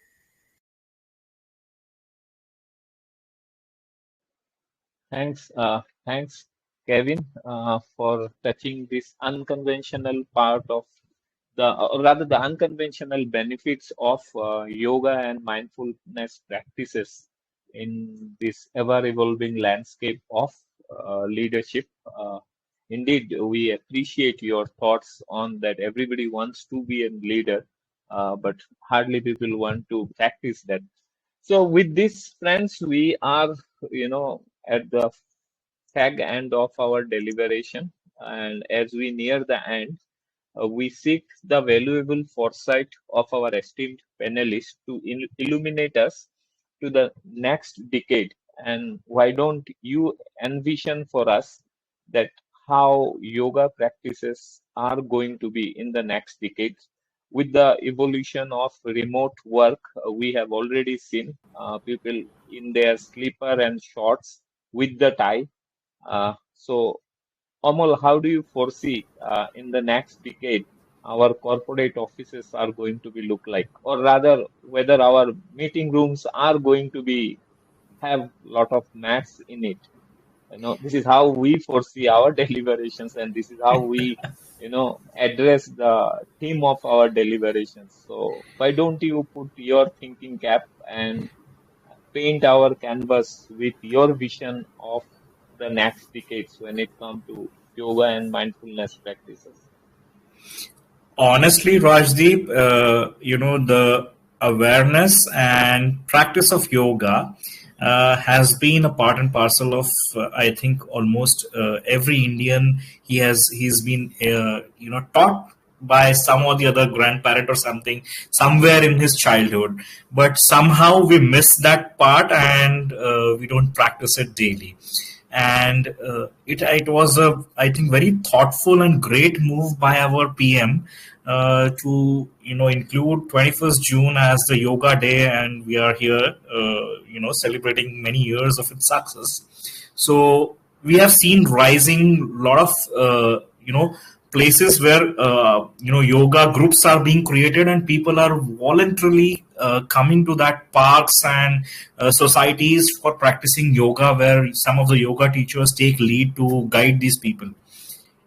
Thanks, Kevin, for touching this unconventional part of the unconventional benefits of yoga and mindfulness practices in this ever-evolving landscape of leadership. Indeed, we appreciate your thoughts on that. Everybody wants to be a leader, but hardly people want to practice that. So with this, friends, we are, at the fag end of our deliberation. And as we near the end, we seek the valuable foresight of our esteemed panelists to illuminate us to the next decade. And why don't you envision for us that how yoga practices are going to be in the next decade? With the evolution of remote work, we have already seen people in their slipper and shorts with the tie. So, Amol, how do you foresee in the next decade our corporate offices are going to be look like, or rather, whether our meeting rooms are going to be have lot of mats in it? This is how we foresee our deliberations, and this is how we, address the theme of our deliberations. So, why don't you put your thinking cap and paint our canvas with your vision of the next decades when it comes to yoga and mindfulness practices? Honestly, Rajdeep, the awareness and practice of yoga has been a part and parcel of, I think, almost every Indian. He's been, taught by some or the other grandparent or something somewhere in his childhood, but somehow we miss that part and we don't practice it daily. And it was a, I think, very thoughtful and great move by our PM to include 21st June as the Yoga Day, and we are here celebrating many years of its success. So we have seen rising lot of places where yoga groups are being created and people are voluntarily coming to that parks and societies for practicing yoga, where some of the yoga teachers take lead to guide these people.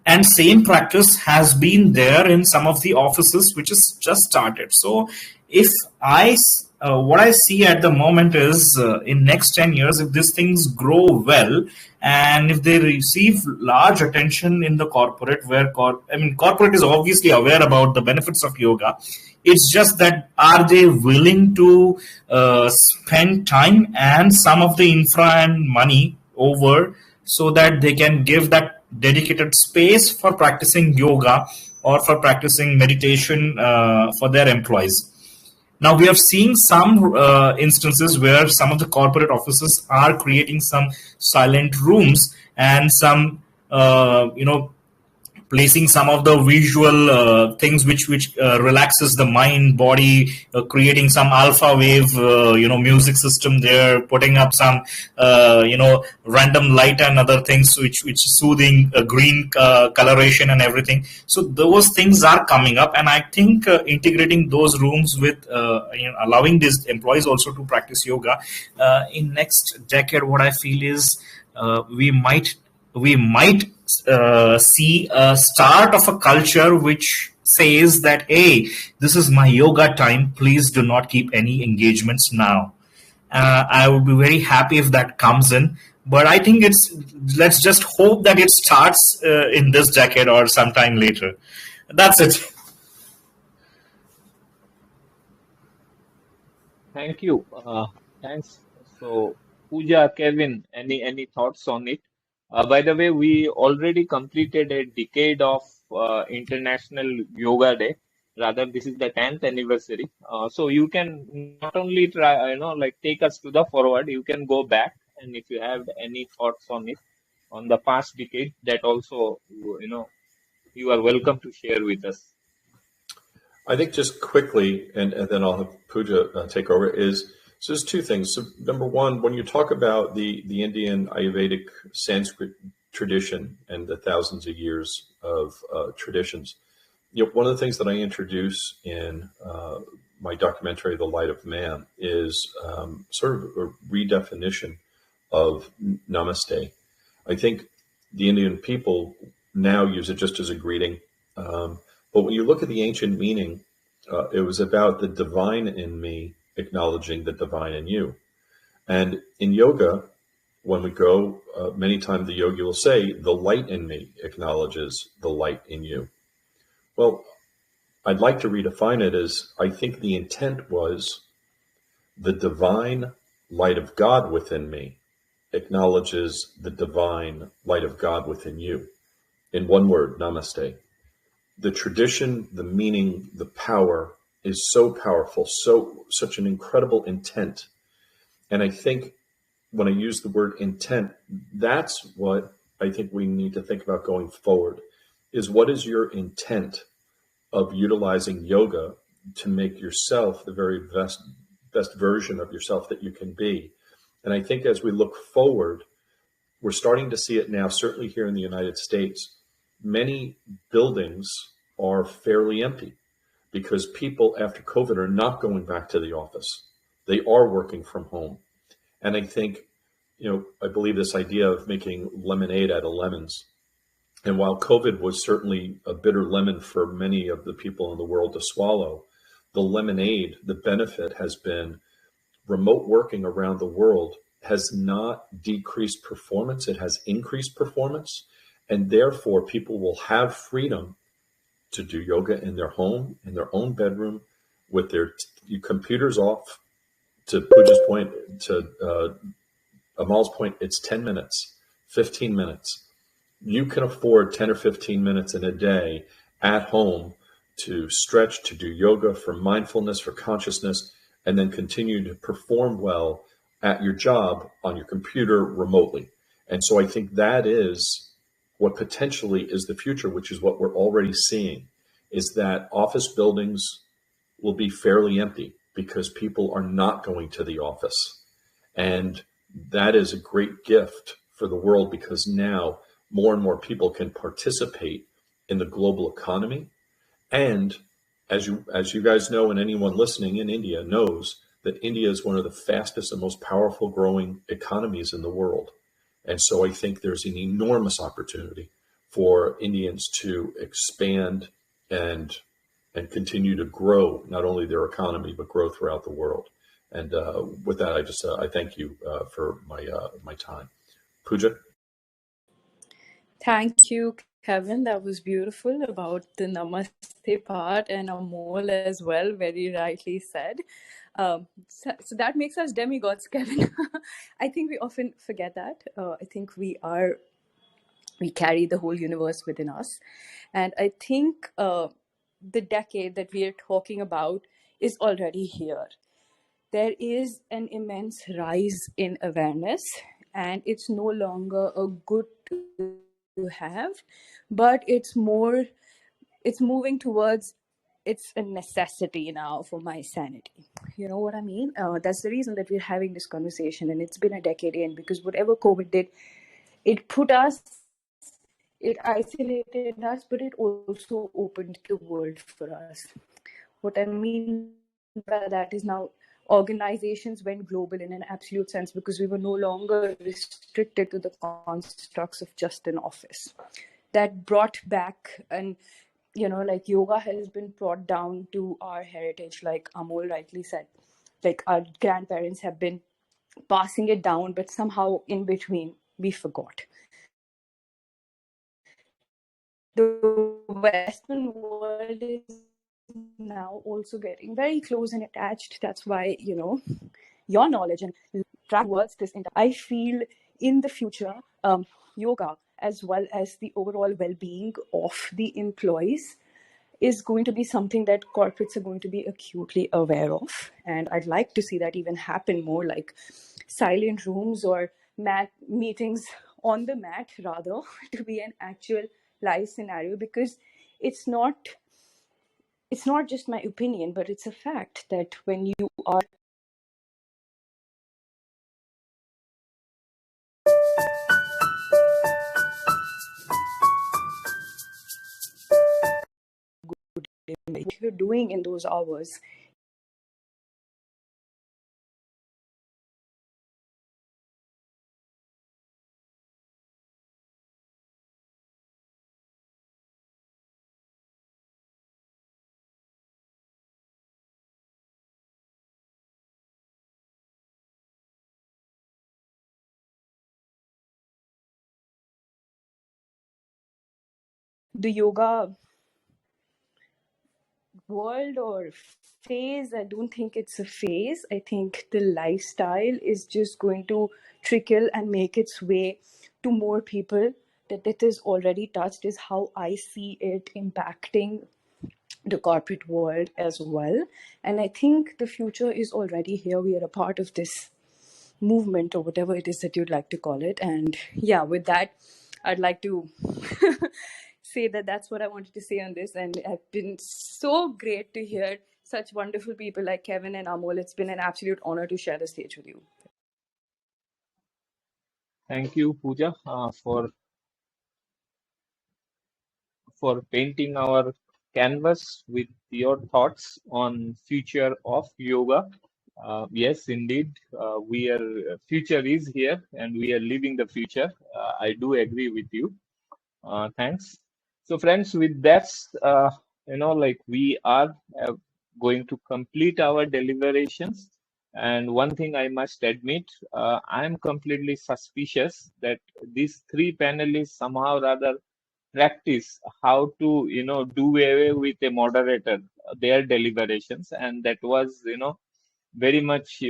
And same practice has been there in some of the offices which is just started. So if what I see at the moment is in next 10 years, if these things grow well and if they receive large attention in the corporate, where corporate is obviously aware about the benefits of yoga, it's just that are they willing to spend time and some of the infra and money over, so that they can give that dedicated space for practicing yoga or for practicing meditation for their employees. Now, we have seen some instances where some of the corporate offices are creating some silent rooms and some, placing some of the visual things which relaxes the mind, body, creating some alpha wave, music system there, putting up some, random light and other things which soothing, green coloration and everything. So those things are coming up, and I think integrating those rooms with, allowing these employees also to practice yoga in next decade, what I feel is we might see a start of a culture which says that, hey, this is my yoga time, please do not keep any engagements now. I would be very happy if that comes in, but I think let's just hope that it starts in this decade or sometime later. That's it. Thank you. Thanks. So, Pooja, Kevin, any thoughts on it? By the way, we already completed a decade of International Yoga Day. Rather, this is the 10th anniversary. So you can not only try, take us to the forward, you can go back, and if you have any thoughts on it, on the past decade, that also, you are welcome to share with us. I think just quickly, and then I'll have Pooja take over, so there's two things. So number one, when you talk about the Indian Ayurvedic Sanskrit tradition and the thousands of years of traditions, one of the things that I introduce in my documentary, The Light of Man, is sort of a redefinition of Namaste. I think the Indian people now use it just as a greeting. But when you look at the ancient meaning, it was about the divine in me acknowledging the divine in you. And in yoga, when we go, many times the yogi will say, the light in me acknowledges the light in you. Well, I'd like to redefine it as, I think the intent was the divine light of God within me acknowledges the divine light of God within you. In one word, namaste. The tradition, the meaning, the power is so powerful, such an incredible intent. And I think when I use the word intent, that's what I think we need to think about going forward, is what is your intent of utilizing yoga to make yourself the very best version of yourself that you can be. And I think as we look forward, we're starting to see it now, certainly here in the United States. Many buildings are fairly empty because people after COVID are not going back to the office. They are working from home. And I think, I believe this idea of making lemonade out of lemons. And while COVID was certainly a bitter lemon for many of the people in the world to swallow, the lemonade, the benefit has been remote working around the world has not decreased performance. It has increased performance. And therefore, people will have freedom to do yoga in their home, in their own bedroom, with their computers off. To Pooja's point, to Amal's point, it's 10 minutes, 15 minutes. You can afford 10 or 15 minutes in a day at home to stretch, to do yoga, for mindfulness, for consciousness, and then continue to perform well at your job on your computer remotely. And so I think that is what potentially is the future, which is what we're already seeing, is that office buildings will be fairly empty because people are not going to the office. And that is a great gift for the world, because now more and more people can participate in the global economy. And as you guys know, and anyone listening in India knows, that India is one of the fastest and most powerful growing economies in the world. And so I think there's an enormous opportunity for Indians to expand and continue to grow not only their economy but grow throughout the world. And with that, I thank you for my time. Pooja. Thank you, Kevin. That was beautiful about the namaste part, and Amol as well, very rightly said. So that makes us demigods, Kevin. I think we often forget that. I think we carry the whole universe within us. And I think the decade that we are talking about is already here. There is an immense rise in awareness, and it's no longer a good to have, but it's moving towards, it's a necessity now for my sanity. You know what I mean? That's the reason that we're having this conversation, and it's been a decade in, because whatever COVID did, it isolated us, but it also opened the world for us. What I mean by that is now organizations went global in an absolute sense, because we were no longer restricted to the constructs of just an office. That brought back, and like yoga has been brought down to our heritage, like Amol rightly said. Like our grandparents have been passing it down, but somehow in between we forgot. The Western world is now also getting very close and attached. That's why, your knowledge and track towards this. I feel in the future, yoga, as well as the overall well-being of the employees, is going to be something that corporates are going to be acutely aware of. And I'd like to see that even happen more, like silent rooms or mat meetings on the mat, rather, to be an actual live scenario, because it's not just my opinion, but it's a fact that when you are what you're doing in those hours, the yoga world or phase, I don't think it's a phase. I think the lifestyle is just going to trickle and make its way to more people. That it is already touched is how I see it impacting the corporate world as well. And I think the future is already here. We are a part of this movement, or whatever it is that you'd like to call it. And yeah, with that, I'd like to say that that's what I wanted to say on this. And it's been so great to hear such wonderful people like Kevin and Amol. It's been an absolute honor to share the stage with you. Thank you, Pooja, for painting our canvas with your thoughts on future of yoga. Yes, indeed, future is here, and we are living the future. I do agree with you. Thanks. So, friends, with that, we are going to complete our deliberations. And one thing I must admit, I am completely suspicious that these three panelists somehow rather practice how to, do away with a moderator, their deliberations. And that was, very much,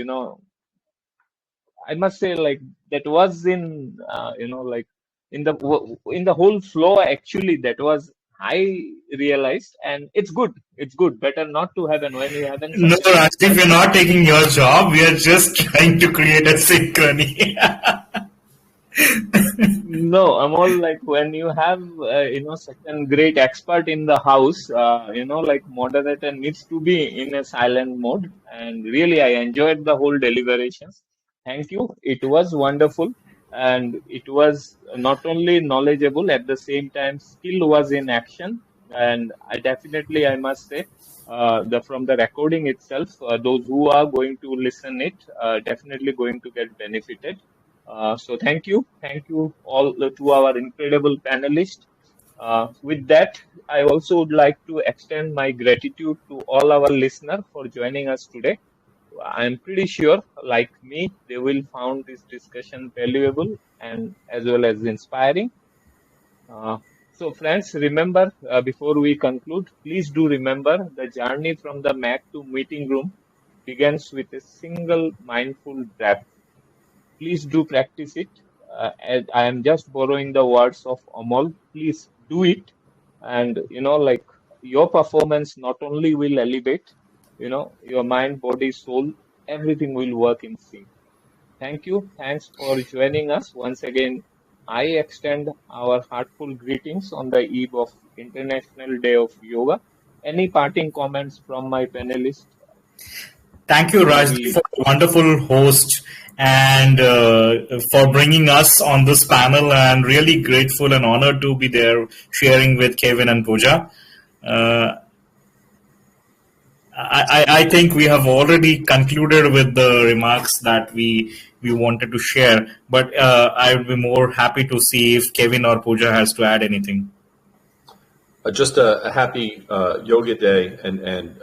I must say, like, that was in, in the whole flow, actually, that was, I realized, and it's good. It's good. Better not to have, and when you haven't. No, Rajiv, we're not taking your job. We are just trying to create a synchrony. No, I'm all like, when you have, such a great expert in the house, like moderator needs to be in a silent mode. And really, I enjoyed the whole deliberations. Thank you. It was wonderful. and it was not only knowledgeable, at the same time skill was in action. And I must say, from the recording itself, those who are going to listen it definitely going to get benefited. So thank you all to our incredible panelists. With that, I also would like to extend my gratitude to all our listeners for joining us today. I'm pretty sure, like me, they will found this discussion valuable and as well as inspiring. So friends, remember, before we conclude, please do remember the journey from the Mac to meeting room begins with a single mindful breath. Please do practice it. And I am just borrowing the words of Amol. Please do it. And, like your performance not only will elevate, your mind, body, soul, everything will work in sync. Thank you. Thanks for joining us. Once again, I extend our heartful greetings on the eve of International Day of Yoga. Any parting comments from my panelists? Thank you, Raj, for a wonderful host and for bringing us on this panel, and really grateful and honored to be there sharing with Kevin and Pooja. I think we have already concluded with the remarks that we wanted to share, but I would be more happy to see if Kevin or Pooja has to add anything. Just a happy yoga day, and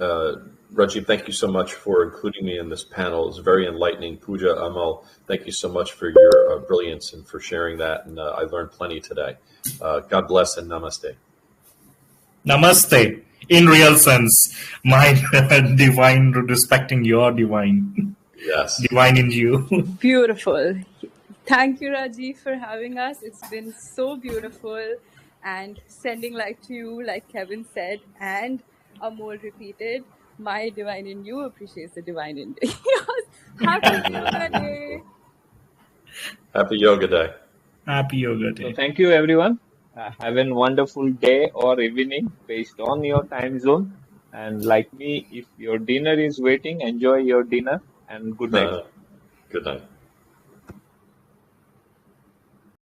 Rajiv, thank you so much for including me in this panel. It's very enlightening. Pooja, Amal, thank you so much for your brilliance and for sharing that, and I learned plenty today. God bless and namaste. Namaste. In real sense, my divine, respecting your divine. Yes. Divine in you. Beautiful. Thank you, Rajiv, for having us. It's been so beautiful. And sending light to you, like Kevin said, and Amol repeated, my divine in you appreciates the divine in you. Happy Yoga Day. Happy Yoga Day. Happy Yoga Day. So thank you, everyone. Have a wonderful day or evening based on your time zone. And like me, if your dinner is waiting, enjoy your dinner and good night. Good night.